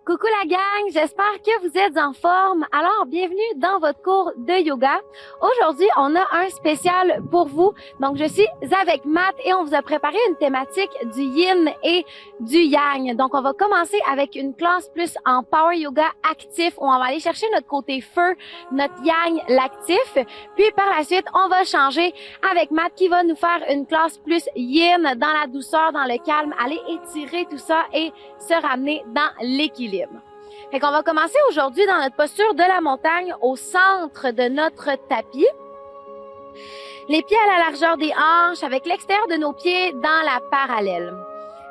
Coucou la gang, j'espère que vous êtes en forme. Alors, bienvenue dans votre cours de yoga. Aujourd'hui, on a un spécial pour vous. Donc, je suis avec Matt et on vous a préparé une thématique du yin et du yang. Donc, on va commencer avec une classe plus en power yoga actif où on va aller chercher notre côté feu, notre yang, l'actif. Puis, par la suite, on va changer avec Matt qui va nous faire une classe plus yin dans la douceur, dans le calme, aller étirer tout ça et se ramener dans l'équilibre. Fait qu'on va commencer aujourd'hui dans notre posture de la montagne au centre de notre tapis. Les pieds à la largeur des hanches avec l'extérieur de nos pieds dans la parallèle.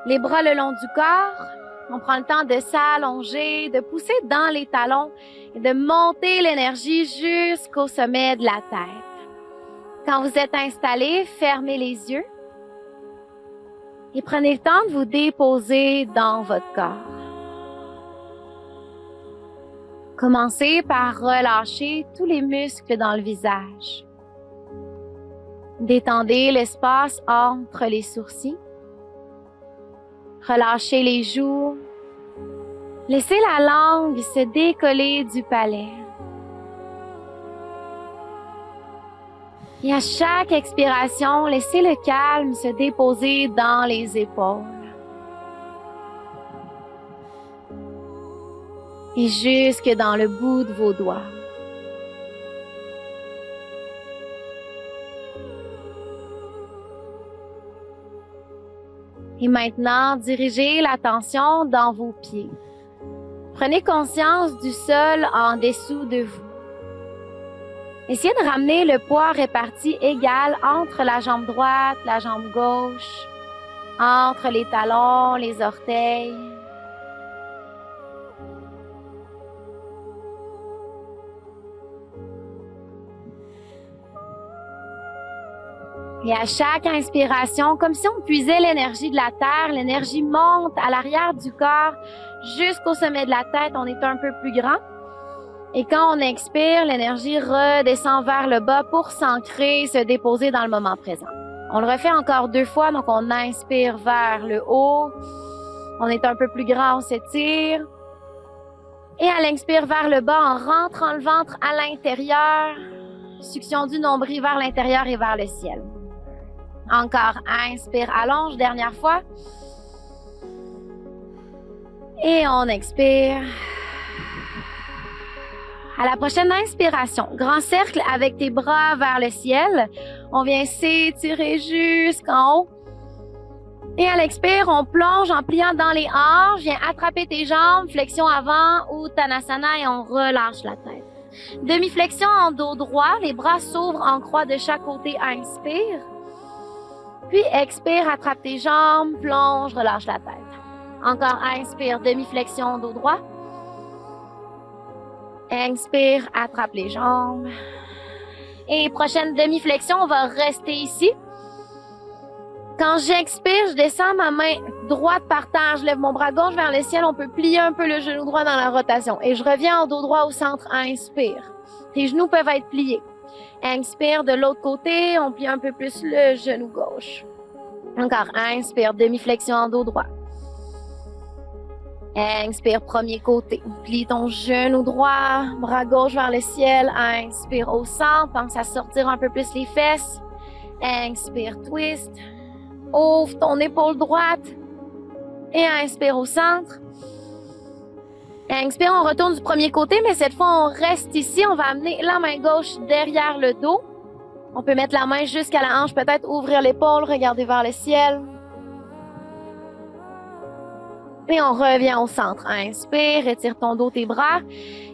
Les bras le long du corps. On prend le temps de s'allonger, de pousser dans les talons et de monter l'énergie jusqu'au sommet de la tête. Quand vous êtes installé, fermez les yeux et prenez le temps de vous déposer dans votre corps. Commencez par relâcher tous les muscles dans le visage. Détendez l'espace entre les sourcils. Relâchez les joues. Laissez la langue se décoller du palais. Et à chaque expiration, laissez le calme se déposer dans les épaules. Et jusque dans le bout de vos doigts. Et maintenant, dirigez l'attention dans vos pieds. Prenez conscience du sol en dessous de vous. Essayez de ramener le poids réparti égal entre la jambe droite, la jambe gauche, entre les talons, les orteils. Et à chaque inspiration, comme si on puisait l'énergie de la terre, l'énergie monte à l'arrière du corps jusqu'au sommet de la tête, on est un peu plus grand. Et quand on expire, l'énergie redescend vers le bas pour s'ancrer, se déposer dans le moment présent. On le refait encore 2 fois, donc on inspire vers le haut. On est un peu plus grand, on s'étire. Et à l'inspire vers le bas, en rentrant le ventre à l'intérieur, succion du nombril vers l'intérieur et vers le ciel. Encore, inspire, allonge, dernière fois. Et on expire. À la prochaine inspiration, grand cercle avec tes bras vers le ciel. On vient s'étirer jusqu'en haut. Et à l'expire, on plonge en pliant dans les hanches. Viens attraper tes jambes, flexion avant ou Uttanasana et on relâche la tête. Demi-flexion en dos droit, les bras s'ouvrent en croix de chaque côté, inspire. Puis expire, attrape tes jambes, plonge, relâche la tête. Encore inspire, demi-flexion, dos droit. Inspire, attrape les jambes. Et prochaine demi-flexion, on va rester ici. Quand j'expire, je descends ma main droite par terre, je lève mon bras gauche vers le ciel, on peut plier un peu le genou droit dans la rotation. Et je reviens en dos droit au centre, inspire. Tes genoux peuvent être pliés. Inspire de l'autre côté, on plie un peu plus le genou gauche. Encore, inspire, demi-flexion en dos droit. Inspire, premier côté. Plie ton genou droit, bras gauche vers le ciel. Inspire au centre, pense à sortir un peu plus les fesses. Inspire, twist. Ouvre ton épaule droite. Et inspire au centre. Inspire, on retourne du premier côté, mais cette fois, on reste ici. On va amener la main gauche derrière le dos. On peut mettre la main jusqu'à la hanche, peut-être ouvrir l'épaule, regarder vers le ciel. Et on revient au centre. Inspire, étire ton dos, tes bras.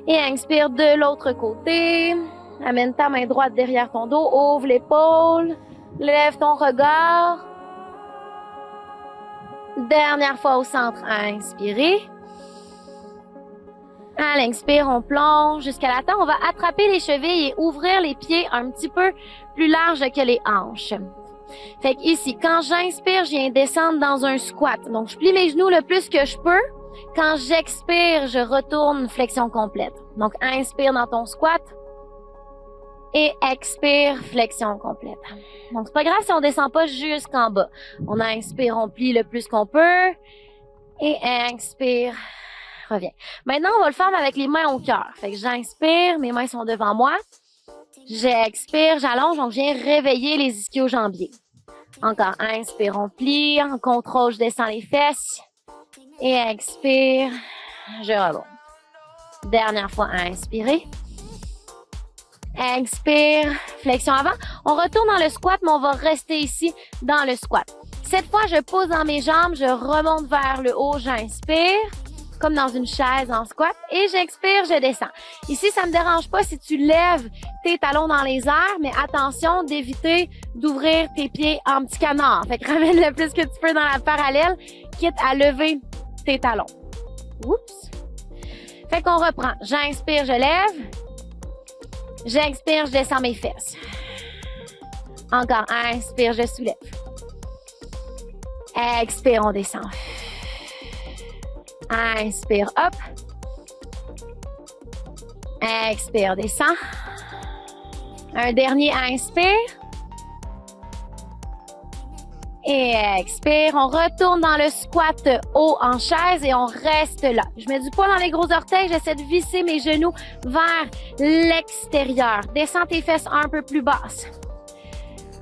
Et inspire de l'autre côté. Amène ta main droite derrière ton dos, ouvre l'épaule. Lève ton regard. Dernière fois au centre. Inspirez. À l'inspire, on plonge jusqu'à la tête. On va attraper les chevilles et ouvrir les pieds un petit peu plus large que les hanches. Fait que ici, quand j'inspire, je viens descendre dans un squat. Donc, je plie mes genoux le plus que je peux. Quand j'expire, je retourne flexion complète. Donc, inspire dans ton squat. Et expire, flexion complète. Donc, c'est pas grave si on descend pas jusqu'en bas. On inspire, on plie le plus qu'on peut. Et expire, reviens. Maintenant, on va le faire avec les mains au cœur. Fait que j'inspire, mes mains sont devant moi. J'expire, j'allonge, donc je viens réveiller les ischio-jambiers. Encore, inspire, on plie, en contrôle, je descends les fesses. Et expire, je remonte. Dernière fois, inspirez. Expire, flexion avant. On retourne dans le squat, mais on va rester ici dans le squat. Cette fois, je pose dans mes jambes, je remonte vers le haut, j'inspire, comme dans une chaise en squat, et j'expire, je descends. Ici, ça me dérange pas si tu lèves tes talons dans les airs, mais attention d'éviter d'ouvrir tes pieds en petit canard. Fait que ramène le plus que tu peux dans la parallèle, quitte à lever tes talons. Oups! Fait qu'on reprend. J'inspire, je lève. J'expire, je descends mes fesses. Encore, inspire, je soulève. Expire, on descend. Inspire, hop. Expire, descend. Un dernier, inspire. Et expire. On retourne dans le squat haut en chaise et on reste là. Je mets du poids dans les gros orteils. J'essaie de visser mes genoux vers l'extérieur. Descends tes fesses un peu plus basses.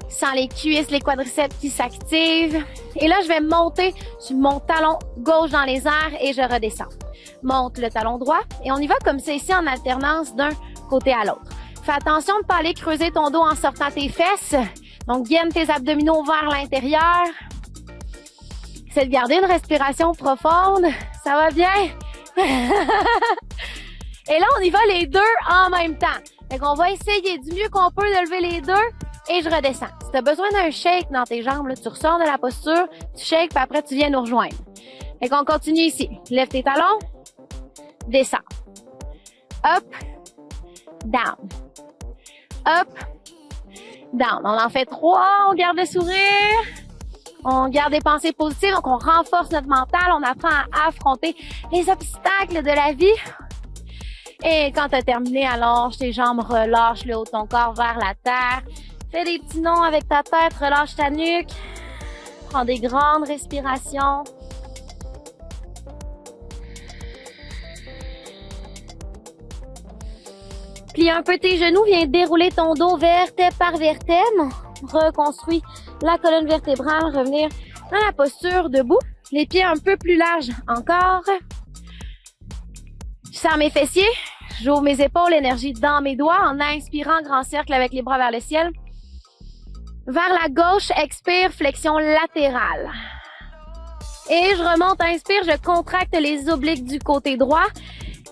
Sens les cuisses, les quadriceps qui s'activent. Et là, je vais monter sur mon talon gauche dans les airs et je redescends. Monte le talon droit et on y va comme ça ici en alternance d'un côté à l'autre. Fais attention de ne pas aller creuser ton dos en sortant tes fesses. Donc, gaine tes abdominaux vers l'intérieur. C'est de garder une respiration profonde. Ça va bien? Et là, on y va les deux en même temps. Fait qu'on va essayer du mieux qu'on peut de lever les deux. Et je redescends. Si tu as besoin d'un shake dans tes jambes, là, tu ressors de la posture, tu shakes, puis après, tu viens nous rejoindre. Fait qu'on continue ici. Lève tes talons. Descends. Up. Down. Up. Down. On en fait 3. On garde le sourire. On garde des pensées positives. Donc, on renforce notre mental. On apprend à affronter les obstacles de la vie. Et quand tu as terminé, allonge tes jambes, relâche le haut de ton corps vers la terre. Fais des petits noms avec ta tête, relâche ta nuque. Prends des grandes respirations. Plie un peu tes genoux, viens dérouler ton dos vertèbre par vertèbre. Reconstruis la colonne vertébrale, revenir dans la posture debout. Les pieds un peu plus larges encore. Je serre mes fessiers, j'ouvre mes épaules, énergie dans mes doigts en inspirant, grand cercle avec les bras vers le ciel. Vers la gauche, expire, flexion latérale. Et je remonte, inspire, je contracte les obliques du côté droit.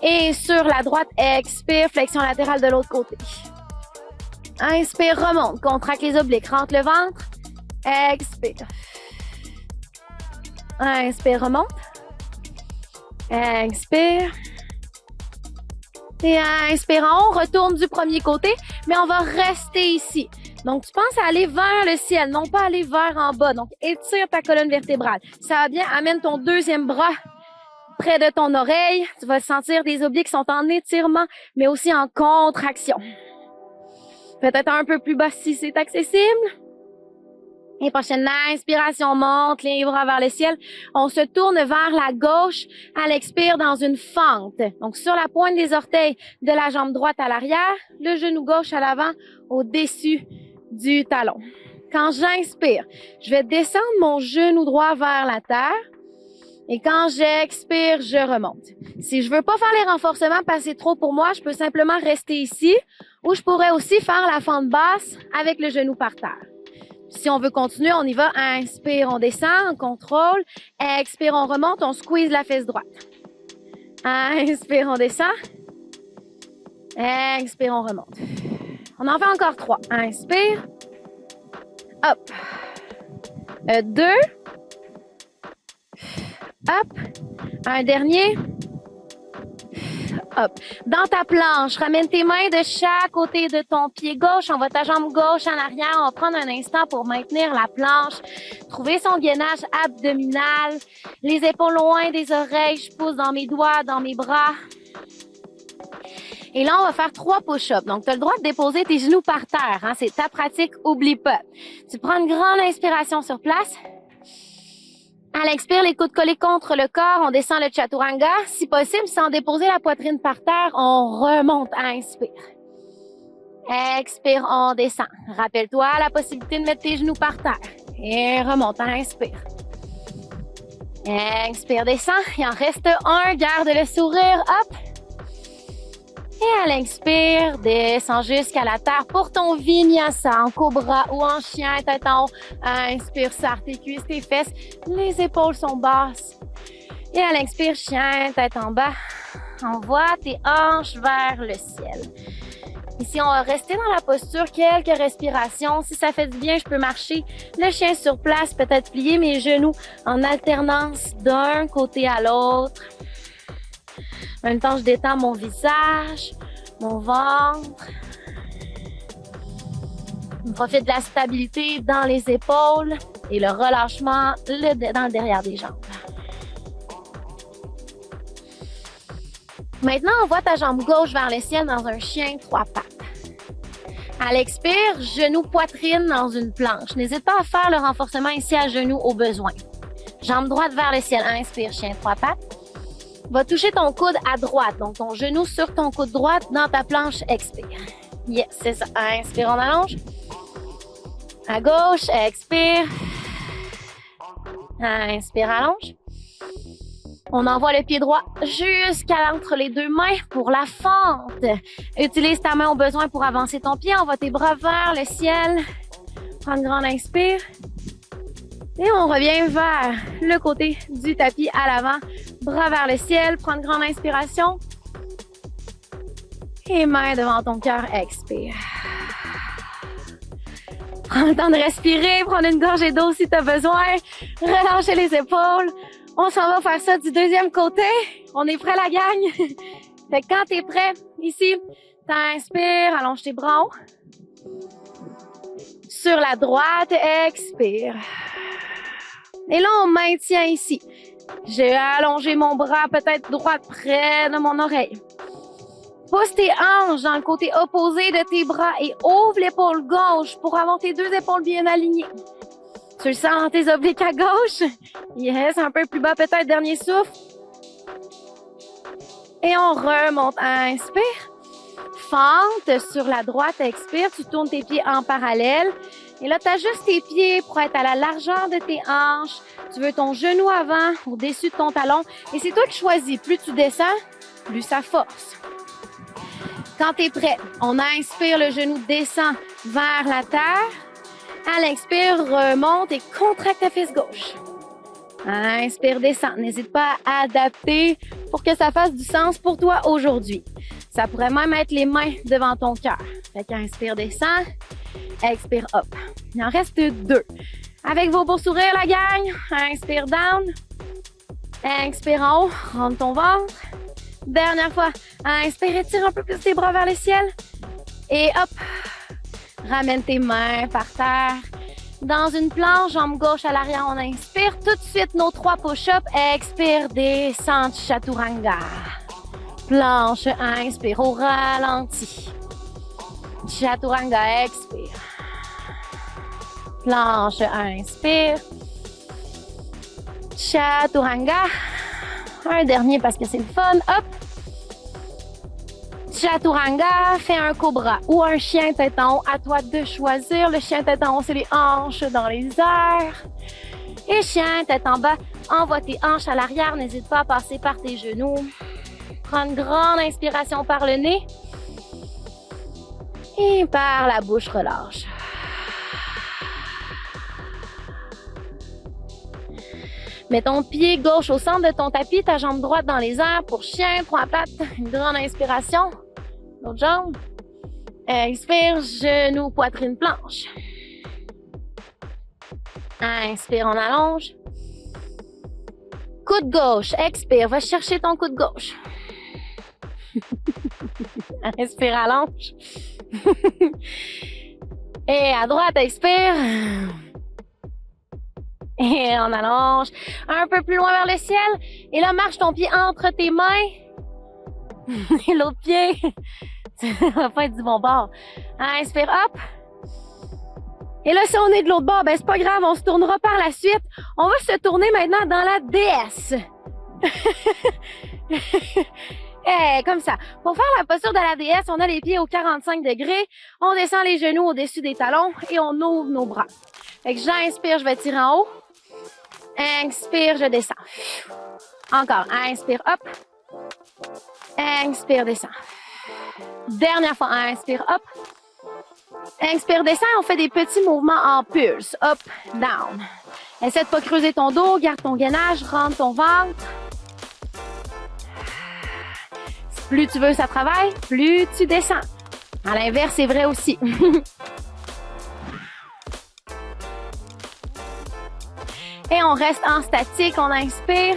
Et sur la droite, expire, flexion latérale de l'autre côté. Inspire, remonte, contracte les obliques, rentre le ventre. Expire. Inspire, remonte. Expire. Et inspire en haut, retourne du premier côté, mais on va rester ici. Donc, tu penses à aller vers le ciel, non pas aller vers en bas. Donc, étire ta colonne vertébrale. Ça va bien, amène ton deuxième bras près de ton oreille. Tu vas sentir des obliques qui sont en étirement, mais aussi en contraction. Peut-être un peu plus bas si c'est accessible. Et prochaine inspiration, monte les bras vers le ciel. On se tourne vers la gauche à l'expire dans une fente. Donc, sur la pointe des orteils de la jambe droite à l'arrière, le genou gauche à l'avant, au-dessus du talon. Quand j'inspire, je vais descendre mon genou droit vers la terre. Et quand j'expire, je remonte. Si je veux pas faire les renforcements parce que c'est trop pour moi, je peux simplement rester ici. Ou je pourrais aussi faire la fente basse avec le genou par terre. Si on veut continuer, on y va. Inspire, on descend, on contrôle. Expire, on remonte, on squeeze la fesse droite. Inspire, on descend. Expire, on remonte. On en fait encore 3. Inspire. Hop. 2. Hop. Un dernier. Hop. Dans ta planche, ramène tes mains de chaque côté de ton pied gauche. On va ta jambe gauche en arrière. On va prendre un instant pour maintenir la planche. Trouver son gainage abdominal. Les épaules loin des oreilles. Je pousse dans mes doigts, dans mes bras. Et là, on va faire 3 push-ups. Donc, tu as le droit de déposer tes genoux par terre. Hein? C'est ta pratique, oublie pas. Tu prends une grande inspiration sur place. À l'expire, les coudes collés contre le corps, on descend le chaturanga. Si possible, sans déposer la poitrine par terre, on remonte. Inspire. Expire, on descend. Rappelle-toi la possibilité de mettre tes genoux par terre. Et remonte, inspire. Expire, descend. Il en reste un, garde le sourire, hop. Et à l'expire, descends jusqu'à la terre pour ton vinyasa en cobra ou en chien, tête en haut. Inspire, serre tes cuisses, tes fesses. Les épaules sont basses. Et à l'expire, chien, tête en bas. Envoie tes hanches vers le ciel. Ici, on va rester dans la posture quelques respirations. Si ça fait du bien, je peux marcher le chien sur place, peut-être plier mes genoux en alternance d'un côté à l'autre. En même temps, je détends mon visage, mon ventre. Je profite de la stabilité dans les épaules et le relâchement dans le derrière des jambes. Maintenant, envoie ta jambe gauche vers le ciel dans un chien 3 pattes. À l'expire, genou poitrine dans une planche. N'hésite pas à faire le renforcement ici à genoux au besoin. Jambe droite vers le ciel. Inspire, chien 3 pattes. Va toucher ton coude à droite, donc ton genou sur ton coude droite dans ta planche, expire. Yes, c'est ça. Inspire, on allonge. À gauche, expire. Inspire, allonge. On envoie le pied droit jusqu'à entre les deux mains pour la fente. Utilise ta main au besoin pour avancer ton pied. Envoie tes bras vers le ciel. Prends une grande inspire. Et on revient vers le côté du tapis à l'avant. Bras vers le ciel. Prends une grande inspiration. Et main devant ton cœur. Expire. Prends le temps de respirer. Prendre une gorgée d'eau si tu as besoin. Relâcher les épaules. On s'en va faire ça du deuxième côté. On est prêt, la gang? Fait que quand t'es prêt, ici, t'inspires, allonge tes bras en haut. Sur la droite, expire. Et là, on maintient ici. J'ai allongé mon bras, peut-être droite, près de mon oreille. Pousse tes hanches dans le côté opposé de tes bras et ouvre l'épaule gauche pour avoir tes deux épaules bien alignées. Tu le sens dans tes obliques à gauche? Yes, un peu plus bas peut-être, dernier souffle. Et on remonte. Inspire. Fente sur la droite, expire. Tu tournes tes pieds en parallèle. Et là, tu ajustes tes pieds pour être à la largeur de tes hanches. Tu veux ton genou avant, au-dessus de ton talon. Et c'est toi qui choisis. Plus tu descends, plus ça force. Quand tu es prêt, on inspire, le genou descend vers la terre. À l'expire, remonte et contracte ta fesse gauche. Inspire, descend. N'hésite pas à adapter pour que ça fasse du sens pour toi aujourd'hui. Ça pourrait même être les mains devant ton cœur. Fait qu'inspire, descend. Expire, hop. Il en reste 2. Avec vos beaux sourires, la gang. Inspire, down. Expire en haut. Rentre ton ventre. Dernière fois. Inspire, étire un peu plus tes bras vers le ciel. Et hop. Ramène tes mains par terre. Dans une planche, jambe gauche à l'arrière, on inspire. Tout de suite, nos 3 push-ups. Expire, descente, chaturanga. Planche, inspire au ralenti. Chaturanga, expire. Planche, inspire. Chaturanga. Un dernier parce que c'est le fun. Hop. Chaturanga, fais un cobra ou un chien tête en haut. À toi de choisir. Le chien tête en haut, c'est les hanches dans les airs. Et chien tête en bas, envoie tes hanches à l'arrière. N'hésite pas à passer par tes genoux. Prends une grande inspiration par le nez. Et par la bouche, relâche. Mets ton pied gauche au centre de ton tapis, ta jambe droite dans les airs pour chien, 3 pattes. Une grande inspiration. L'autre jambe. Expire, genou, poitrine, planche. Inspire, on allonge. Coude gauche, expire, va chercher ton coude gauche. Inspire, allonge. Et à droite, expire. Et on allonge. Un peu plus loin vers le ciel. Et là, marche ton pied entre tes mains. Et l'autre pied. Ça va pas être du bon bord. Inspire, hop. Et là, si on est de l'autre bord, ben c'est pas grave, on se tournera par la suite. On va se tourner maintenant dans la déesse. Comme ça. Pour faire la posture de la déesse, on a les pieds aux 45 degrés, on descend les genoux au-dessus des talons et on ouvre nos bras. Fait que j'inspire, je vais tirer en haut. Inspire, je descends. Encore, inspire, hop. Inspire, descends. Dernière fois, inspire, hop. Inspire, descends, on fait des petits mouvements en pulse. Up, down. Essaie de pas creuser ton dos, garde ton gainage, rentre ton ventre. Plus tu veux ça travaille, plus tu descends. À l'inverse, c'est vrai aussi. Et on reste en statique, on inspire.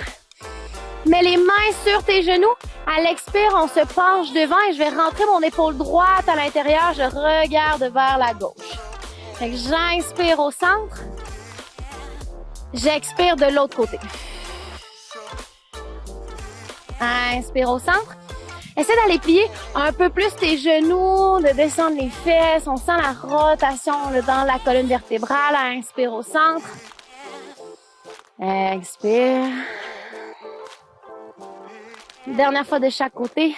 Mets les mains sur tes genoux. À l'expire, on se penche devant et je vais rentrer mon épaule droite à l'intérieur. Je regarde vers la gauche. Fait que j'inspire au centre. J'expire de l'autre côté. Inspire au centre. Essaie d'aller plier un peu plus tes genoux, de descendre les fesses. On sent la rotation dans la colonne vertébrale. Inspire au centre. Expire. Dernière fois de chaque côté.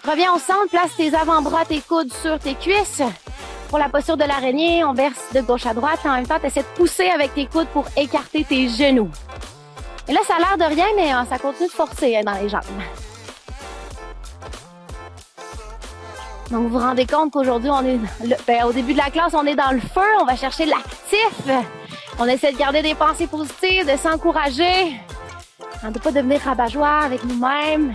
Reviens au centre, place tes avant-bras, tes coudes sur tes cuisses. Pour la posture de l'araignée, on verse de gauche à droite. En même temps, tu essaies de pousser avec tes coudes pour écarter tes genoux. Et là, ça a l'air de rien, mais ça continue de forcer dans les jambes. Donc, vous vous rendez compte qu'aujourd'hui, on est au début de la classe, on est dans le feu. On va chercher l'actif. On essaie de garder des pensées positives, de s'encourager. On ne peut pas devenir rabat-joie avec nous-mêmes.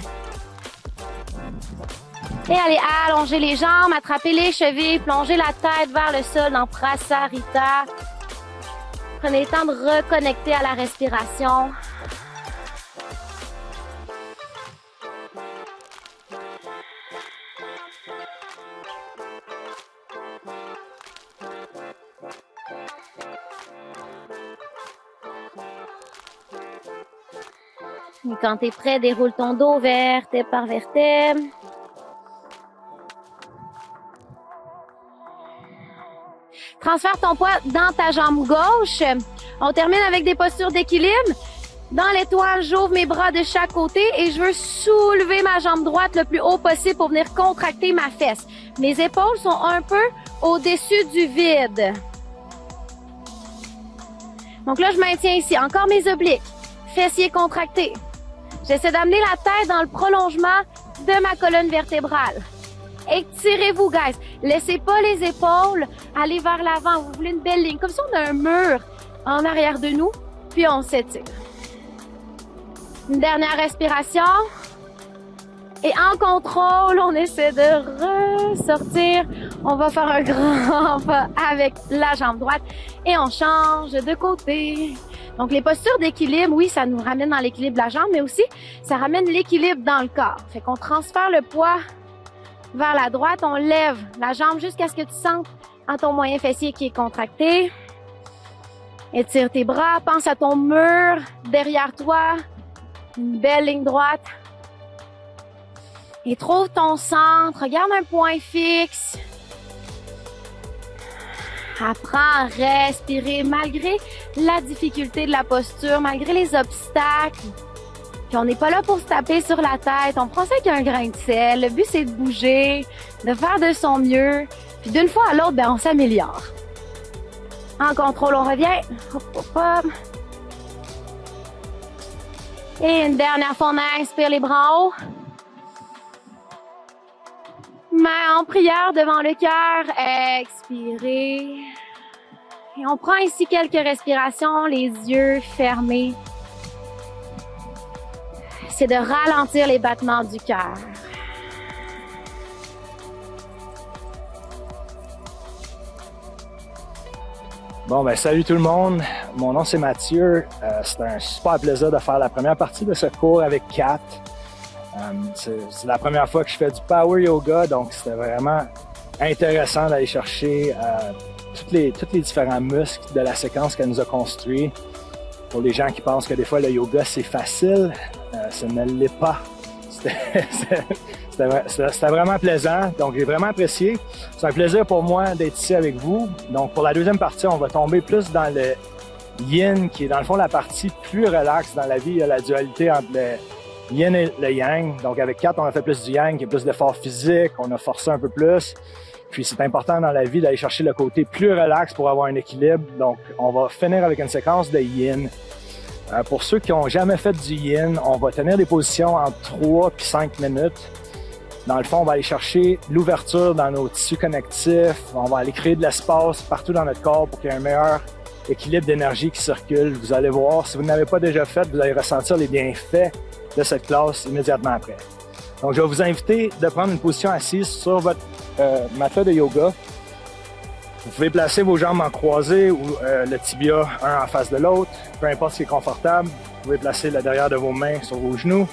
Et allez allonger les jambes, attraper les chevilles, plonger la tête vers le sol dans Prasarita. Prenez le temps de reconnecter à la respiration. Et quand tu es prêt, déroule ton dos vertèbre par vertèbre. Transfère ton poids dans ta jambe gauche. On termine avec des postures d'équilibre. Dans l'étoile, j'ouvre mes bras de chaque côté et je veux soulever ma jambe droite le plus haut possible pour venir contracter ma fesse. Mes épaules sont un peu au-dessus du vide. Donc là, je maintiens ici. Encore mes obliques. Fessiers contractés. J'essaie d'amener la tête dans le prolongement de ma colonne vertébrale. Étirez-vous, guys. Laissez pas les épaules aller vers l'avant. Vous voulez une belle ligne. Comme si on a un mur en arrière de nous. Puis on s'étire. Une dernière respiration. Et en contrôle, on essaie de ressortir. On va faire un grand pas avec la jambe droite. Et on change de côté. Donc, les postures d'équilibre, oui, ça nous ramène dans l'équilibre de la jambe, mais aussi, ça ramène l'équilibre dans le corps. Fait qu'on transfère le poids vers la droite, on lève la jambe jusqu'à ce que tu sentes en ton moyen fessier qui est contracté. Étire tes bras, pense à ton mur derrière toi, une belle ligne droite. Et trouve ton centre, regarde un point fixe. Apprends à respirer malgré la difficulté de la posture, malgré les obstacles. Puis on n'est pas là pour se taper sur la tête. On prend ça avec un grain de sel. Le but, c'est de bouger, de faire de son mieux. Puis d'une fois à l'autre, ben, on s'améliore. En contrôle, on revient. Hop, hop, hop. Et une dernière fois, on inspire les bras en haut. Main en prière devant le cœur. Expirez. Et on prend ici quelques respirations, les yeux fermés. C'est de ralentir les battements du cœur. Bon, ben salut tout le monde. Mon nom c'est Mathieu. C'est un super plaisir de faire la première partie de ce cours avec Kat. C'est la première fois que je fais du power yoga, donc c'était vraiment intéressant d'aller chercher tous les différents muscles de la séquence qu'elle nous a construit. Pour les gens qui pensent que des fois le yoga c'est facile, ce ne l'est pas. C'était vraiment plaisant, donc j'ai vraiment apprécié. C'est un plaisir pour moi d'être ici avec vous. Donc pour la deuxième partie, on va tomber plus dans le yin, qui est dans le fond la partie plus relaxe dans la vie. Il y a la dualité entre le yin et le yang. Donc avec Kat, on a fait plus du yang, qui est plus d'efforts physiques, on a forcé un peu plus. Puis c'est important dans la vie d'aller chercher le côté plus relax pour avoir un équilibre. Donc on va finir avec une séquence de yin. Pour ceux qui n'ont jamais fait du yin, on va tenir des positions entre 3 et 5 minutes. Dans le fond, on va aller chercher l'ouverture dans nos tissus connectifs. On va aller créer de l'espace partout dans notre corps pour qu'il y ait un meilleur équilibre d'énergie qui circule. Vous allez voir, si vous n'avez pas déjà fait, vous allez ressentir les bienfaits de cette classe immédiatement après. Donc, je vais vous inviter de prendre une position assise sur votre matelas de yoga. Vous pouvez placer vos jambes en croisée ou le tibia un en face de l'autre, peu importe ce qui est confortable. Vous pouvez placer le derrière de vos mains sur vos genoux.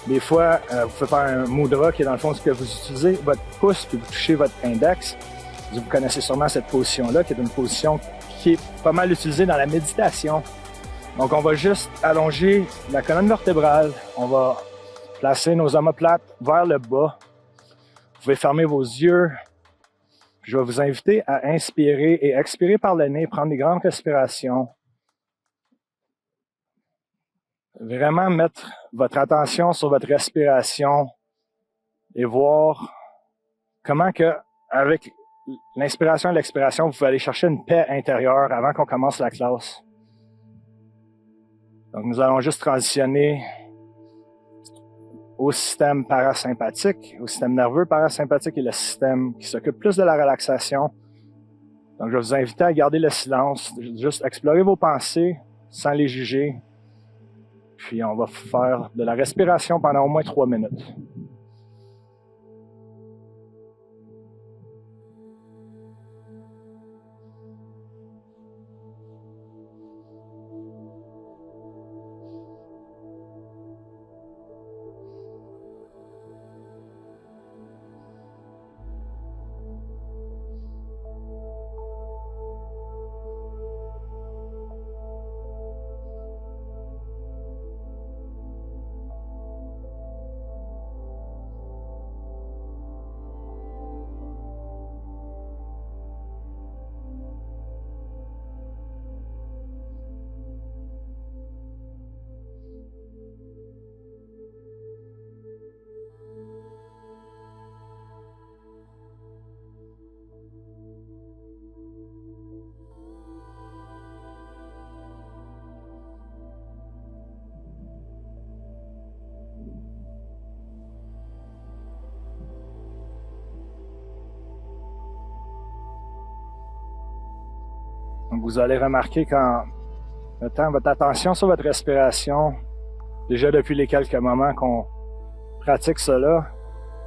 Des fois, vous pouvez faire un mudra qui est dans le fond ce que vous utilisez votre pouce puis vous touchez votre index. Vous connaissez sûrement cette position-là, qui est une position qui est pas mal utilisée dans la méditation. Donc, on va juste allonger la colonne vertébrale. On va placer nos omoplates vers le bas. Vous pouvez fermer vos yeux. Je vais vous inviter à inspirer et expirer par le nez, prendre des grandes respirations. Vraiment mettre votre attention sur votre respiration et voir comment que, avec l'inspiration et l'expiration, vous pouvez aller chercher une paix intérieure avant qu'on commence la classe. Donc, nous allons juste transitionner au système parasympathique, au système nerveux parasympathique et le système qui s'occupe plus de la relaxation. Donc, je vais vous inviter à garder le silence, juste explorer vos pensées sans les juger. Puis, on va faire de la respiration pendant au moins 3 minutes. Donc, vous allez remarquer qu'en mettant votre attention sur votre respiration, déjà depuis les quelques moments qu'on pratique cela,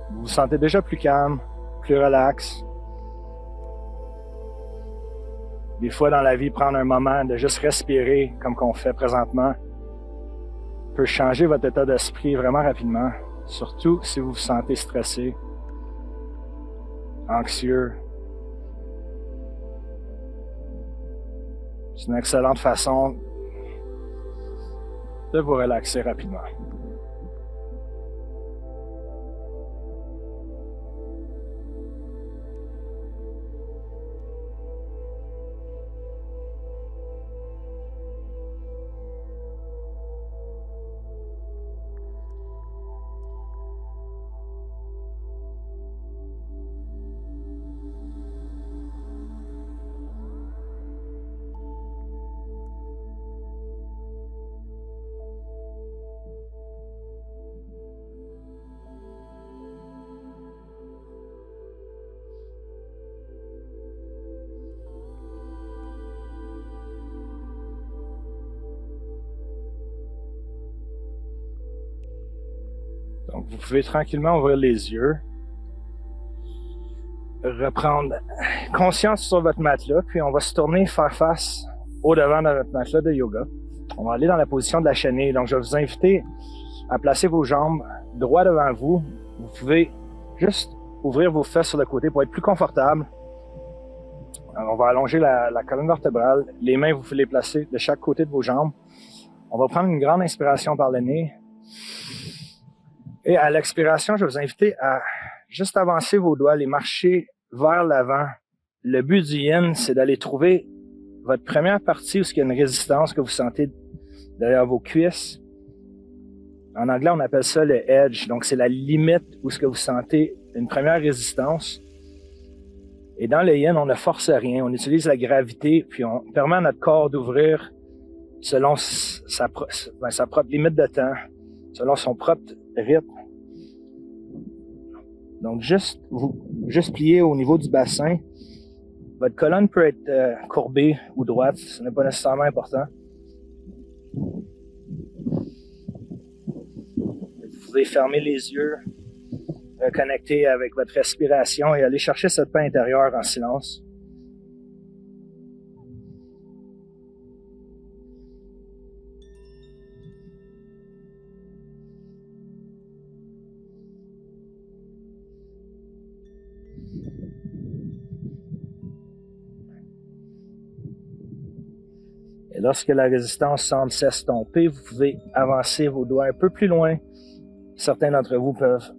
vous vous sentez déjà plus calme, plus relax. Des fois dans la vie, prendre un moment de juste respirer comme qu'on fait présentement peut changer votre état d'esprit vraiment rapidement, surtout si vous vous sentez stressé, anxieux. C'est une excellente façon de vous relaxer rapidement. Donc, vous pouvez tranquillement ouvrir les yeux, reprendre conscience sur votre matelas, puis on va se tourner faire face au devant de notre matelas de yoga. On va aller dans la position de la chenille. Donc, je vais vous inviter à placer vos jambes droit devant vous. Vous pouvez juste ouvrir vos fesses sur le côté pour être plus confortable. Alors, on va allonger la colonne vertébrale. Les mains, vous pouvez les placer de chaque côté de vos jambes. On va prendre une grande inspiration par le nez. Et à l'expiration, je vais vous inviter à juste avancer vos doigts, les marcher vers l'avant. Le but du yin, c'est d'aller trouver votre première partie où il y a une résistance que vous sentez derrière vos cuisses. En anglais, on appelle ça le edge. Donc, c'est la limite où ce que vous sentez une première résistance. Et dans le yin, on ne force rien. On utilise la gravité, puis on permet à notre corps d'ouvrir selon sa propre limite de temps, selon son propre rythme. Donc, juste plier au niveau du bassin. Votre colonne peut être courbée ou droite, ce n'est pas nécessairement important. Vous pouvez fermer les yeux, reconnecter avec votre respiration et aller chercher cette paix intérieure en silence. Et lorsque la résistance semble s'estomper, vous pouvez avancer vos doigts un peu plus loin. Certains d'entre vous peuvent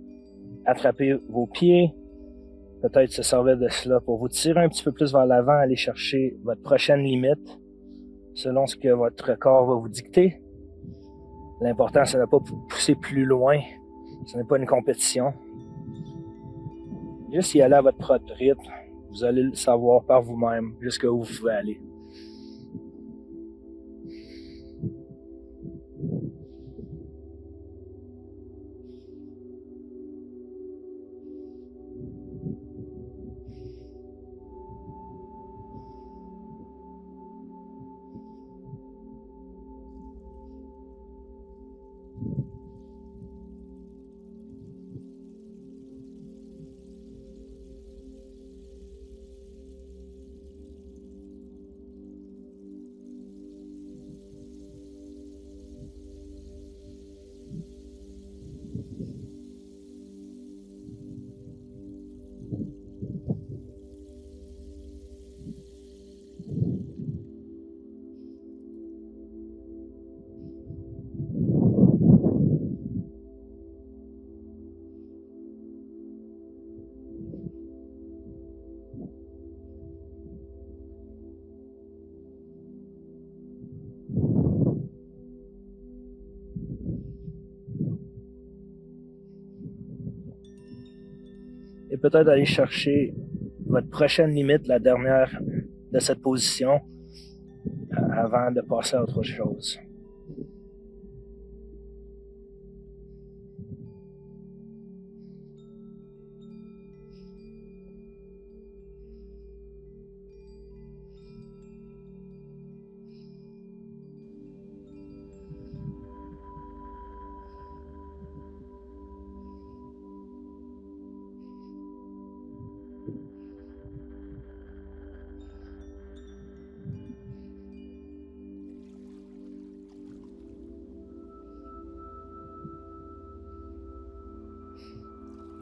attraper vos pieds, peut-être se servir de cela pour vous tirer un petit peu plus vers l'avant, aller chercher votre prochaine limite, selon ce que votre corps va vous dicter. L'important, c'est de ne pas vous pousser plus loin. Ce n'est pas une compétition. Juste y aller à votre propre rythme. Vous allez le savoir par vous-même jusqu'où vous pouvez aller. Et peut-être aller chercher votre prochaine limite, la dernière de cette position, avant de passer à autre chose.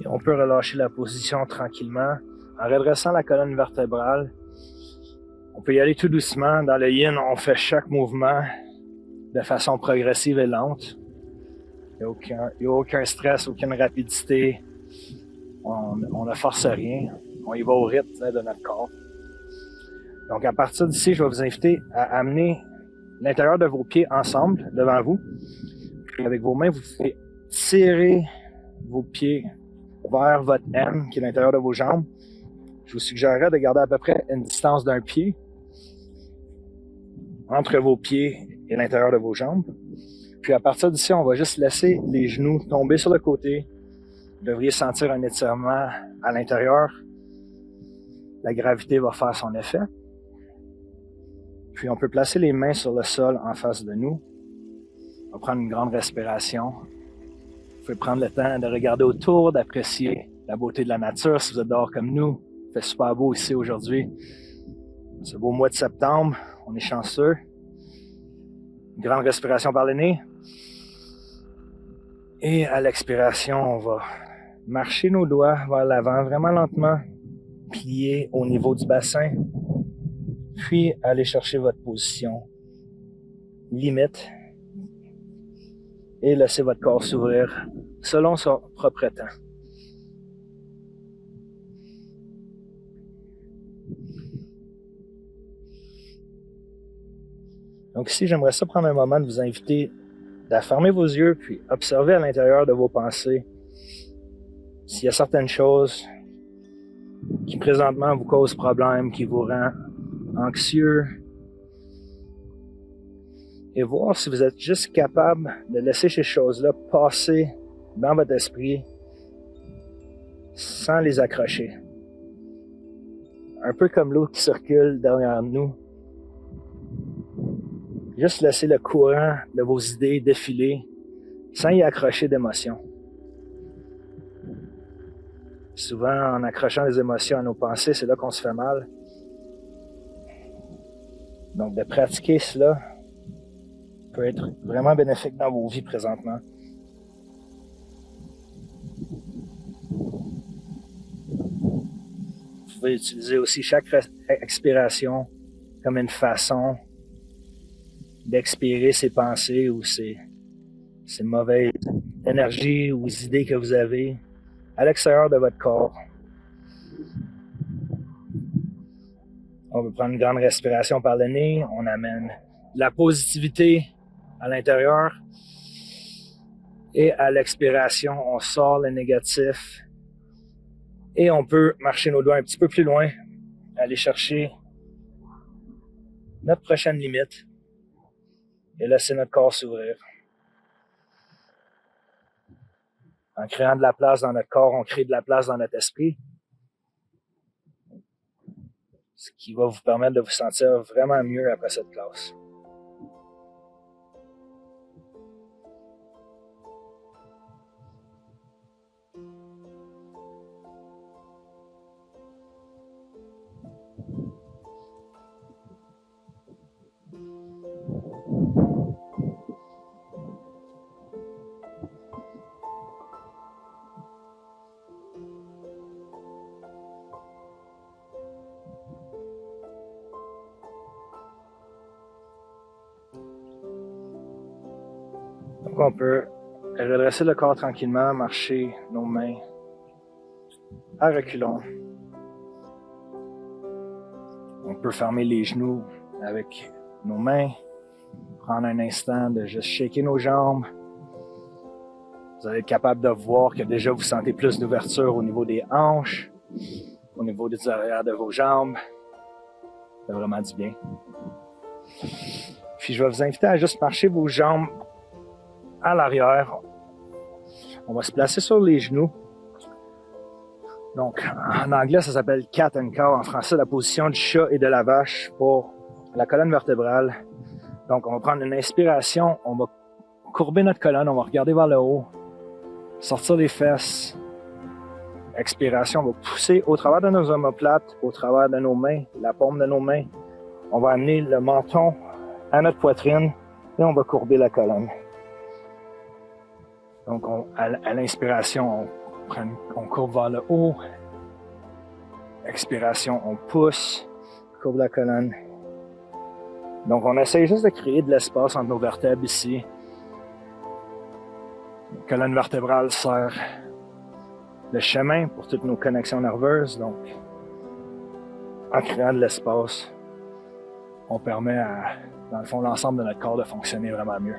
Et on peut relâcher la position tranquillement en redressant la colonne vertébrale. On peut y aller tout doucement. Dans le yin, on fait chaque mouvement de façon progressive et lente. Il n'y a aucun stress, aucune rapidité. On ne force rien. On y va au rythme de notre corps. Donc à partir d'ici, je vais vous inviter à amener l'intérieur de vos pieds ensemble devant vous. Puis avec vos mains, vous pouvez tirer vos pieds vers votre M, qui est l'intérieur de vos jambes. Je vous suggérerais de garder à peu près une distance d'un pied entre vos pieds et l'intérieur de vos jambes. Puis à partir d'ici, on va juste laisser les genoux tomber sur le côté. Vous devriez sentir un étirement à l'intérieur. La gravité va faire son effet. Puis on peut placer les mains sur le sol en face de nous. On va prendre une grande respiration. Vous pouvez prendre le temps de regarder autour, d'apprécier la beauté de la nature si vous êtes dehors comme nous. Il fait super beau ici aujourd'hui. Ce beau mois de septembre, on est chanceux. Une grande respiration par le nez. Et à l'expiration, on va marcher nos doigts vers l'avant, vraiment lentement, plier au niveau du bassin, puis aller chercher votre position limite et laissez votre corps s'ouvrir selon son propre temps. Donc ici, j'aimerais ça prendre un moment de vous inviter à fermer vos yeux puis observer à l'intérieur de vos pensées s'il y a certaines choses qui présentement vous causent problème, qui vous rend anxieux, et voir si vous êtes juste capable de laisser ces choses-là passer dans votre esprit sans les accrocher. Un peu comme l'eau qui circule derrière nous. Juste laisser le courant de vos idées défiler sans y accrocher d'émotions. Souvent, en accrochant les émotions à nos pensées, c'est là qu'on se fait mal. Donc, de pratiquer cela peut être vraiment bénéfique dans vos vies présentement. Vous pouvez utiliser aussi chaque expiration comme une façon d'expirer ces pensées ou ces mauvaises énergies ou idées que vous avez à l'extérieur de votre corps. On peut prendre une grande respiration par le nez, on amène de la positivité à l'intérieur et à l'expiration, on sort le négatif et on peut marcher nos doigts un petit peu plus loin, aller chercher notre prochaine limite et laisser notre corps s'ouvrir. En créant de la place dans notre corps, on crée de la place dans notre esprit, ce qui va vous permettre de vous sentir vraiment mieux après cette classe. Donc on peut redresser le corps tranquillement, marcher nos mains à reculons. On peut fermer les genoux avec nos mains, prendre un instant de juste shaker nos jambes. Vous allez être capable de voir que déjà vous sentez plus d'ouverture au niveau des hanches, au niveau des arrières de vos jambes. Ça fait vraiment du bien. Puis je vais vous inviter à juste marcher vos jambes à l'arrière. On va se placer sur les genoux. Donc, en anglais, ça s'appelle cat and cow. En français, la position du chat et de la vache pour la colonne vertébrale. Donc, on va prendre une inspiration. On va courber notre colonne. On va regarder vers le haut. Sortir les fesses. Expiration. On va pousser au travers de nos omoplates, au travers de nos mains, la paume de nos mains. On va amener le menton à notre poitrine et on va courber la colonne. Donc, à l'inspiration, on courbe vers le haut. Expiration, on pousse, courbe la colonne. Donc, on essaie juste de créer de l'espace entre nos vertèbres ici. La colonne vertébrale sert le chemin pour toutes nos connexions nerveuses. Donc, en créant de l'espace, on permet à, dans le fond, l'ensemble de notre corps de fonctionner vraiment mieux.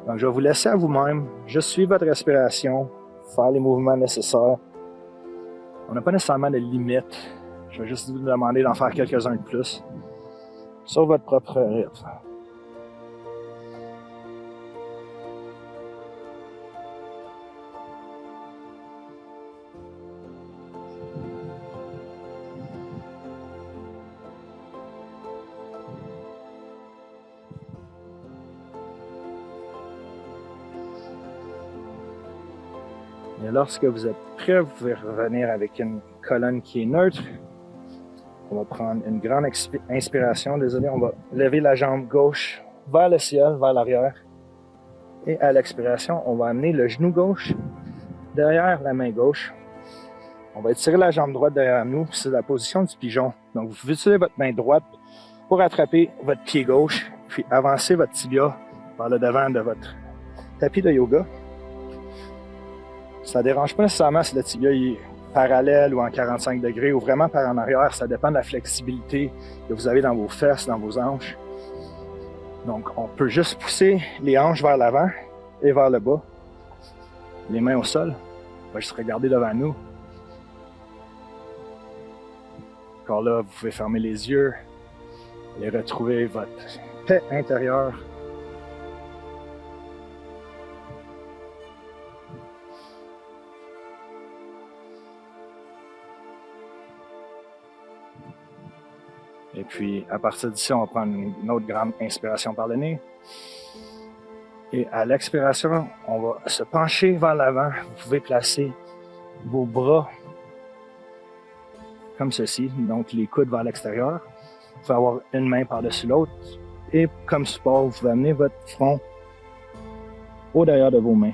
Donc, je vais vous laisser à vous-même, juste suivre votre respiration, faire les mouvements nécessaires. On n'a pas nécessairement de limite. Je vais juste vous demander d'en faire quelques-uns de plus sur votre propre rythme. Et lorsque vous êtes prêt, vous pouvez revenir avec une colonne qui est neutre. On va prendre une grande inspiration. Désolé, on va lever la jambe gauche vers le ciel, vers l'arrière. Et à l'expiration, on va amener le genou gauche derrière la main gauche. On va étirer la jambe droite derrière nous. C'est la position du pigeon. Donc, vous pouvez utiliser votre main droite pour attraper votre pied gauche, puis avancer votre tibia vers le devant de votre tapis de yoga. Ça ne dérange pas nécessairement si le tibia est parallèle ou en 45 degrés ou vraiment par en arrière. Ça dépend de la flexibilité que vous avez dans vos fesses, dans vos hanches. Donc, on peut juste pousser les hanches vers l'avant et vers le bas. Les mains au sol. On va juste regarder devant nous. Encore là, vous pouvez fermer les yeux et retrouver votre paix intérieure. Et puis, à partir d'ici, on va prendre une autre grande inspiration par le nez. Et à l'expiration, on va se pencher vers l'avant. Vous pouvez placer vos bras comme ceci, donc les coudes vers l'extérieur. Vous pouvez avoir une main par-dessus l'autre. Et comme support, vous pouvez amener votre front au derrière de vos mains.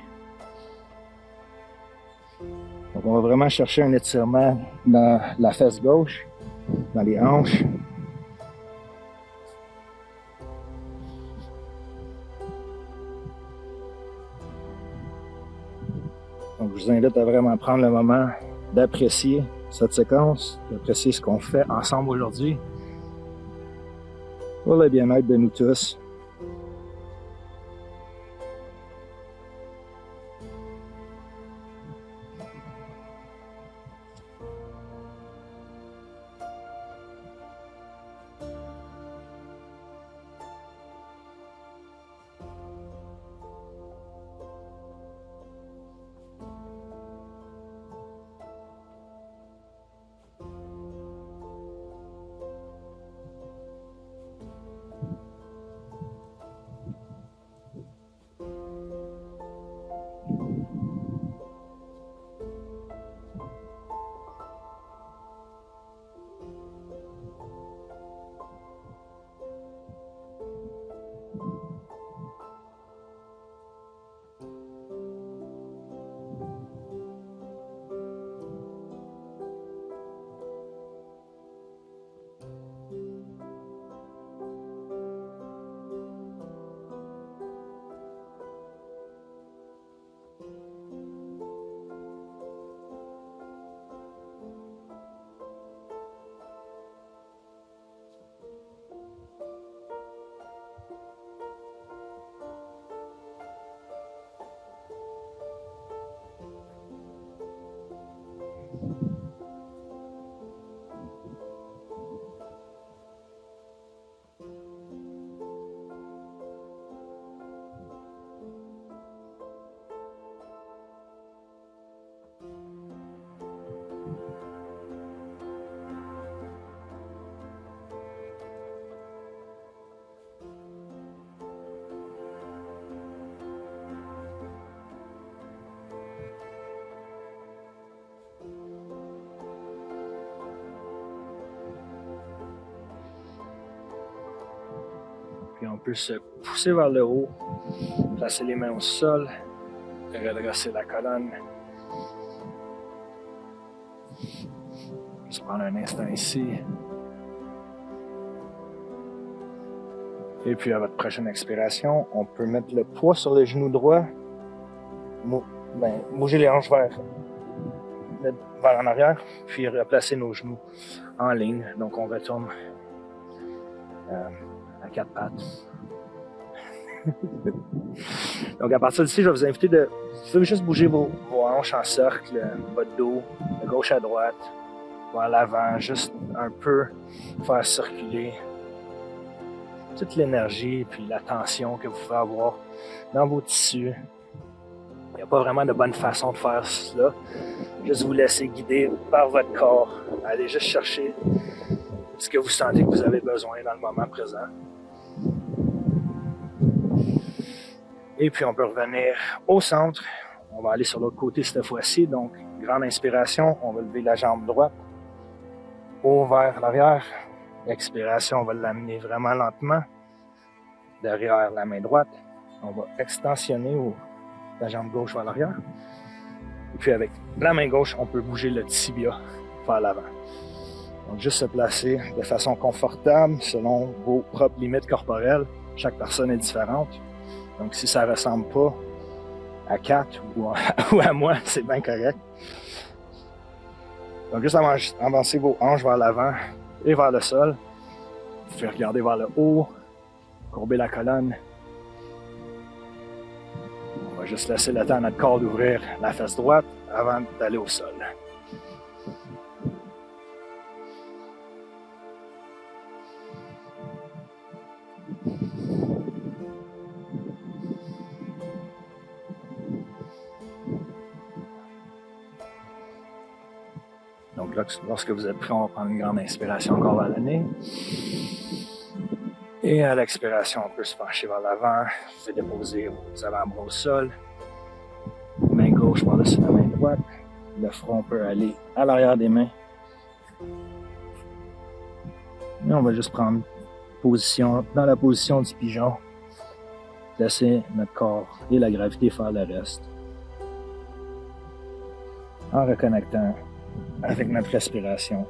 Donc, on va vraiment chercher un étirement dans la fesse gauche, dans les hanches. Donc, je vous invite à vraiment prendre le moment d'apprécier cette séquence, d'apprécier ce qu'on fait ensemble aujourd'hui pour le bien-être de nous tous. Puis on peut se pousser vers le haut, placer les mains au sol, redresser la colonne. Se prendre un instant ici. Et puis à votre prochaine expiration, on peut mettre le poids sur le genou droit, bouger les hanches vers en arrière, puis replacer nos genoux en ligne. Donc on retourne à quatre pattes. Donc à partir d'ici, je vais vous inviter vous pouvez juste bouger vos hanches en cercle, votre dos, de gauche à droite, vers l'avant, juste un peu faire circuler toute l'énergie puis la tension que vous pouvez avoir dans vos tissus. Il n'y a pas vraiment de bonne façon de faire cela. Juste vous laisser guider par votre corps. Allez juste chercher ce que vous sentez que vous avez besoin dans le moment présent. Et puis on peut revenir au centre. On va aller sur l'autre côté cette fois-ci. Donc, grande inspiration, on va lever la jambe droite. Haut vers l'arrière. Expiration, on va l'amener vraiment lentement. Derrière la main droite. On va extensionner la jambe gauche vers l'arrière. Et puis avec la main gauche, on peut bouger le tibia vers l'avant. Donc juste se placer de façon confortable selon vos propres limites corporelles. Chaque personne est différente. Donc si ça ne ressemble pas à 4 ou à moi, c'est bien correct. Donc juste avancez vos hanches vers l'avant et vers le sol. Vous pouvez regarder vers le haut, courber la colonne. On va juste laisser le temps à notre corps d'ouvrir la fesse droite avant d'aller au sol. Donc lorsque vous êtes prêt, on va prendre une grande inspiration encore vers le nez. Et à l'expiration, on peut se pencher vers l'avant. Vous pouvez déposer vos avant-bras au sol. Main gauche par-dessus la main droite. Le front peut aller à l'arrière des mains. Et on va juste prendre position dans la position du pigeon. Laisser notre corps et la gravité faire le reste. En reconnectant avec notre respiration.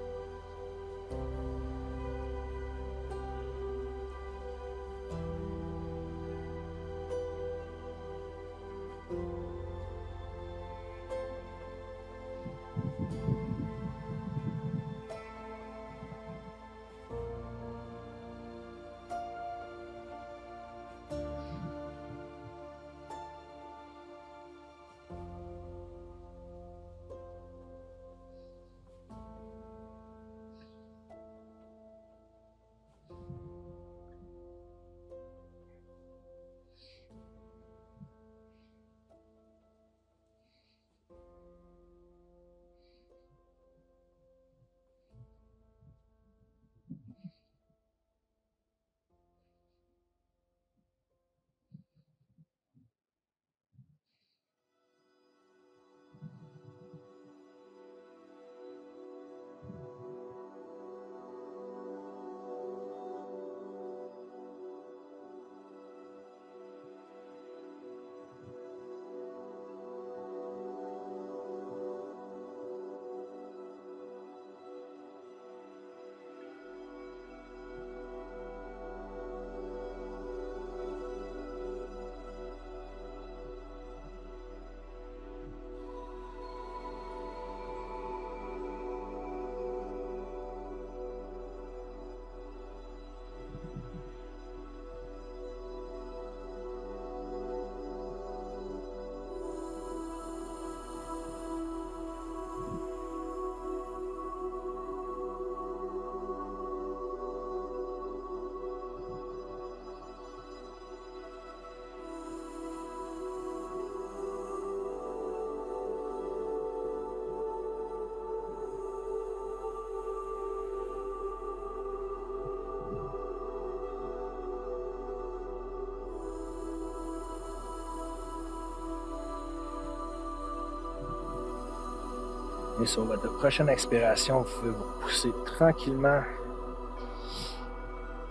Et sur votre prochaine expiration, vous pouvez vous pousser tranquillement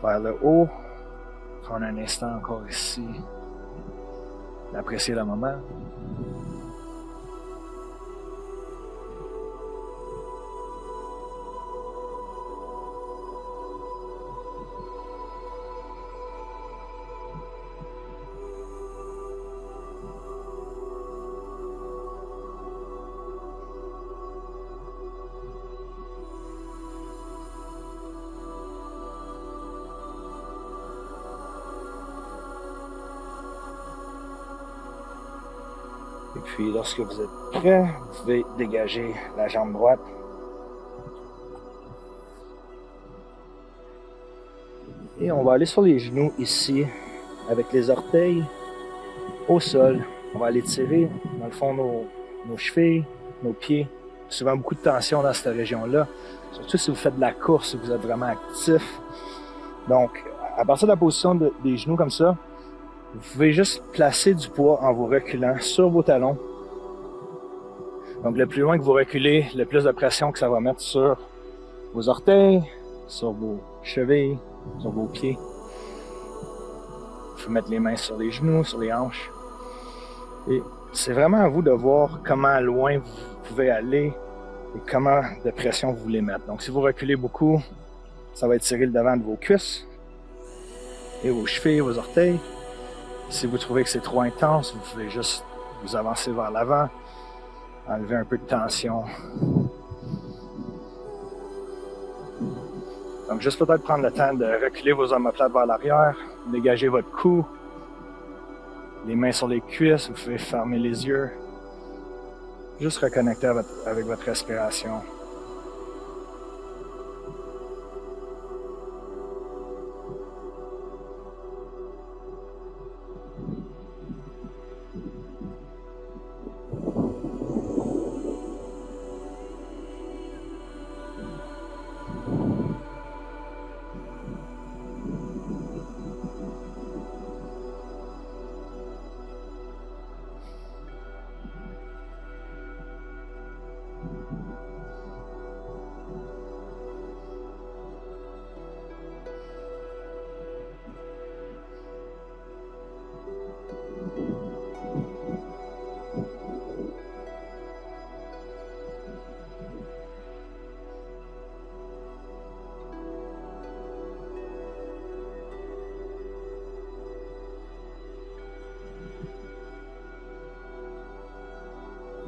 vers le haut. Prendre un instant encore ici. D'apprécier le moment. Et puis, lorsque vous êtes prêt, vous pouvez dégager la jambe droite. Et on va aller sur les genoux ici, avec les orteils au sol. On va aller tirer, dans le fond, nos chevilles, nos pieds. Souvent, beaucoup de tension dans cette région-là. Surtout si vous faites de la course, si vous êtes vraiment actif. Donc, à partir de la position des genoux comme ça, vous pouvez juste placer du poids en vous reculant sur vos talons. Donc, le plus loin que vous reculez, le plus de pression que ça va mettre sur vos orteils, sur vos chevilles, sur vos pieds. Vous pouvez mettre les mains sur les genoux, sur les hanches. Et c'est vraiment à vous de voir comment loin vous pouvez aller et comment de pression vous voulez mettre. Donc, si vous reculez beaucoup, ça va étirer le devant de vos cuisses et vos chevilles, vos orteils. Si vous trouvez que c'est trop intense, vous pouvez juste vous avancez vers l'avant, enlevez un peu de tension. Donc, juste peut-être prendre le temps de reculer vos omoplates vers l'arrière, dégager votre cou, les mains sur les cuisses, vous pouvez fermer les yeux. Juste reconnecter avec votre respiration.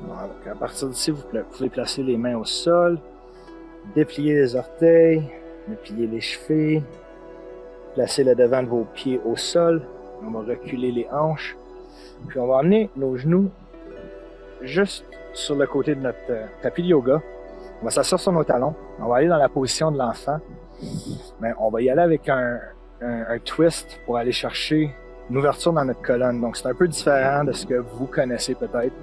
Voilà. À partir d'ici, vous pouvez placer les mains au sol, déplier les orteils, déplier les chevilles, placer le devant de vos pieds au sol. On va reculer les hanches, puis on va emmener nos genoux juste sur le côté de notre tapis de yoga. On va s'asseoir sur nos talons. On va aller dans la position de l'enfant. Mais on va y aller avec un twist pour aller chercher une ouverture dans notre colonne. Donc, c'est un peu différent de ce que vous connaissez peut-être.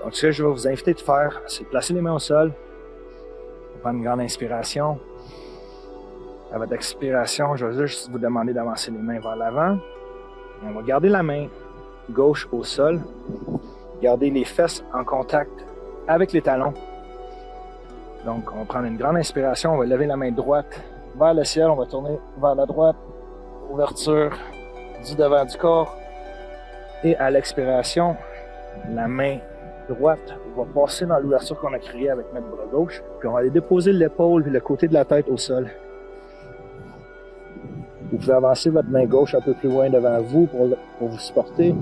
Donc, ce que je vais vous inviter de faire, c'est de placer les mains au sol. On va prendre une grande inspiration. À votre expiration, je vais juste vous demander d'avancer les mains vers l'avant. On va garder la main gauche au sol. Garder les fesses en contact avec les talons. Donc, on va prendre une grande inspiration. On va lever la main droite vers le ciel. On va tourner vers la droite. Ouverture du devant du corps. Et à l'expiration, la main droite va passer dans l'ouverture qu'on a créée avec notre bras gauche. Puis on va aller déposer l'épaule et le côté de la tête au sol. Vous pouvez avancer votre main gauche un peu plus loin devant vous pour vous supporter.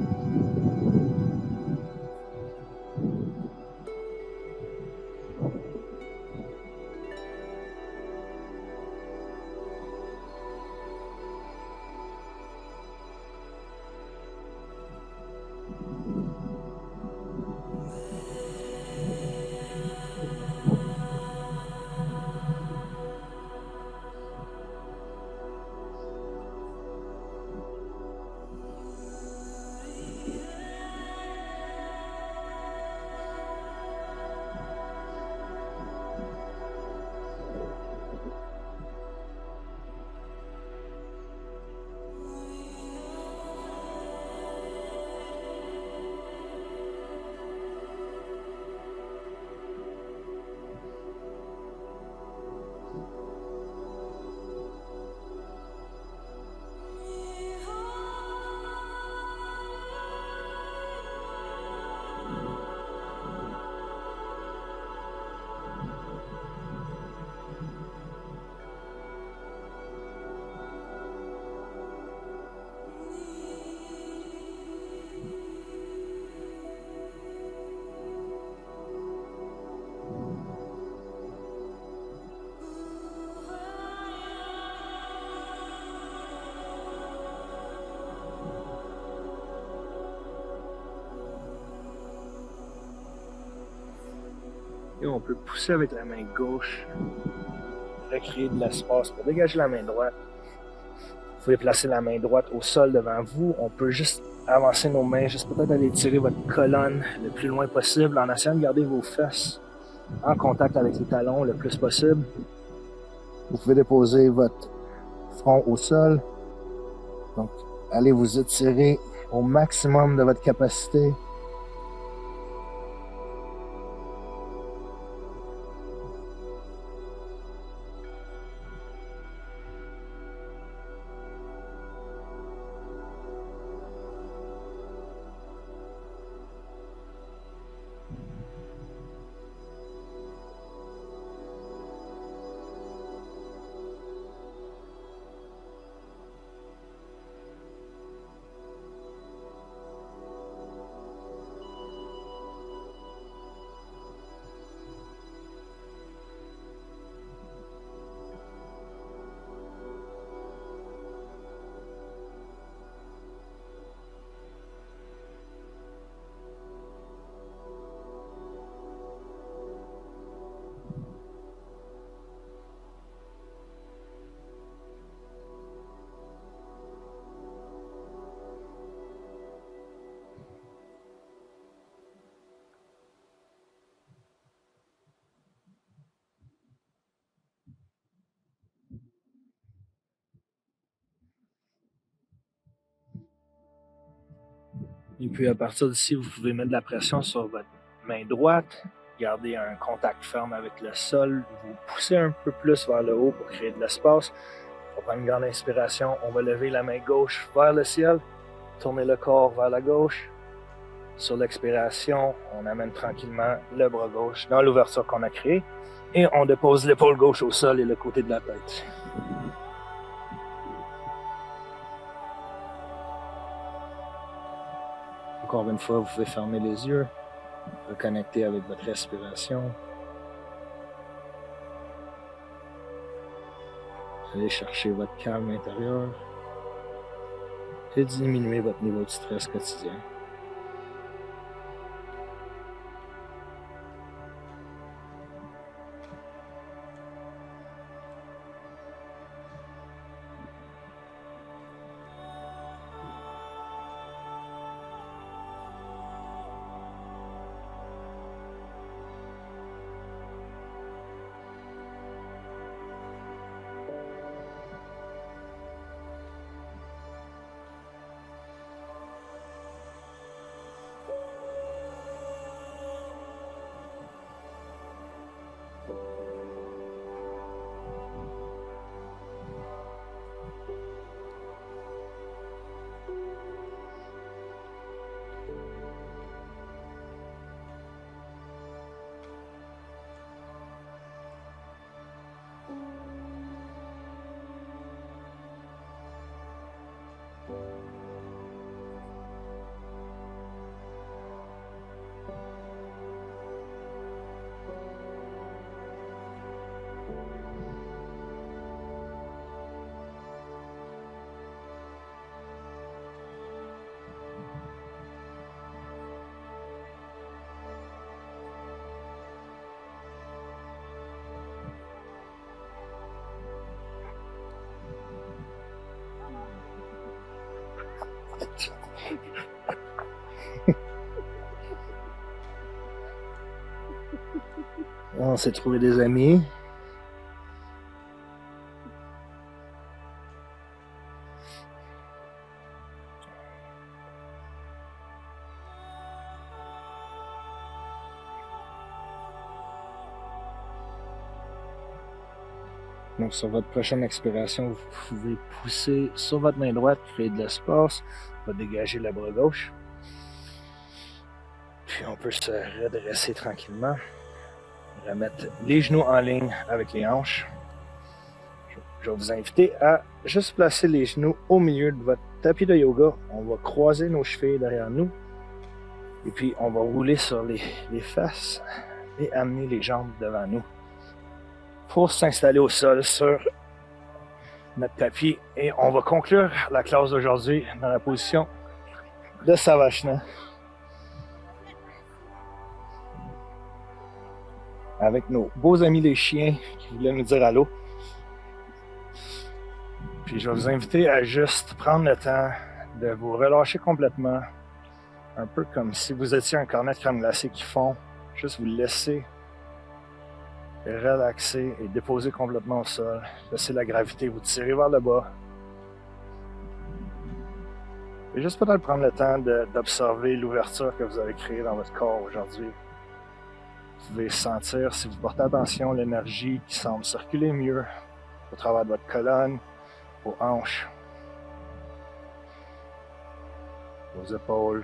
Et on peut pousser avec la main gauche, recréer de l'espace pour dégager la main droite. Vous pouvez placer la main droite au sol devant vous. On peut juste avancer nos mains, juste peut-être aller tirer votre colonne le plus loin possible en essayant de garder vos fesses en contact avec les talons le plus possible. Vous pouvez déposer votre front au sol. Donc, allez vous étirer au maximum de votre capacité. Et puis à partir d'ici, vous pouvez mettre de la pression sur votre main droite, garder un contact ferme avec le sol, vous poussez un peu plus vers le haut pour créer de l'espace. On va prendre une grande inspiration, on va lever la main gauche vers le ciel, tourner le corps vers la gauche. Sur l'expiration, on amène tranquillement le bras gauche dans l'ouverture qu'on a créée et on dépose l'épaule gauche au sol et le côté de la tête. Encore une fois, vous pouvez fermer les yeux, reconnecter avec votre respiration. Allez chercher votre calme intérieur et diminuer votre niveau de stress quotidien. On s'est trouvé des amis. Donc sur votre prochaine expiration, vous pouvez pousser sur votre main droite, créer de l'espace, va dégager le bras gauche. Puis on peut se redresser tranquillement. Remettre les genoux en ligne avec les hanches. Je vais vous inviter à juste placer les genoux au milieu de votre tapis de yoga. On va croiser nos chevilles derrière nous. Et puis on va rouler sur les fesses et amener les jambes devant nous. Pour s'installer au sol sur notre tapis. Et on va conclure la classe d'aujourd'hui dans la position de Savasana. Avec nos beaux amis les chiens qui voulaient nous dire allô. Puis je vais vous inviter à juste prendre le temps de vous relâcher complètement. Un peu comme si vous étiez un cornet de crème glacée qui fond. Juste vous laisser relaxer et déposer complètement au sol. Laissez la gravité vous tirer vers le bas. Et juste peut-être prendre le temps d'observer l'ouverture que vous avez créée dans votre corps aujourd'hui. Vous pouvez sentir, si vous portez attention, l'énergie qui semble circuler mieux au travers de votre colonne, vos hanches, vos épaules.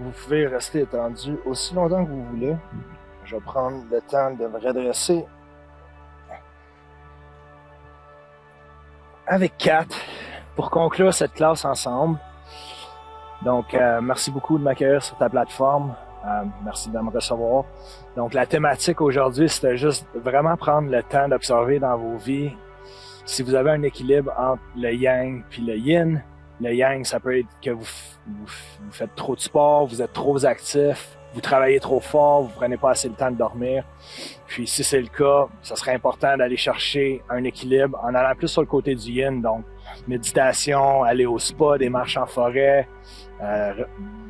vous pouvez rester étendu aussi longtemps que vous voulez. Je vais prendre le temps de me redresser avec Kat pour conclure cette classe ensemble. Donc, merci beaucoup de m'accueillir sur ta plateforme. Merci de me recevoir. Donc, la thématique aujourd'hui, c'était juste vraiment prendre le temps d'observer dans vos vies si vous avez un équilibre entre le yang puis le yin. Le yang, ça peut être que vous faites trop de sport, vous êtes trop actif, vous travaillez trop fort, vous prenez pas assez le temps de dormir. Puis si c'est le cas, ça serait important d'aller chercher un équilibre en allant plus sur le côté du yin. Donc, méditation, aller au spa, des marches en forêt,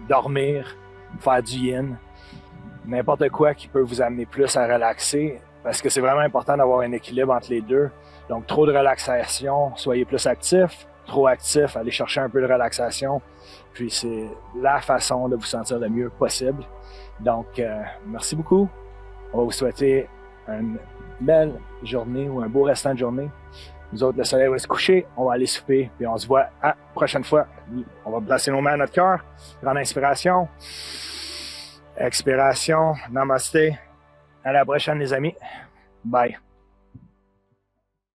dormir, faire du yin. N'importe quoi qui peut vous amener plus à relaxer, parce que c'est vraiment important d'avoir un équilibre entre les deux. Donc, trop de relaxation, soyez plus actif. Trop actif, allez chercher un peu de relaxation. Puis c'est la façon de vous sentir le mieux possible. Donc, merci beaucoup. On va vous souhaiter une belle journée ou un beau restant de journée. Nous autres, le soleil va se coucher, on va aller souper, puis on se voit à la prochaine fois. On va placer nos mains à notre cœur. Grande inspiration. Expiration. Namasté. À la prochaine, les amis. Bye.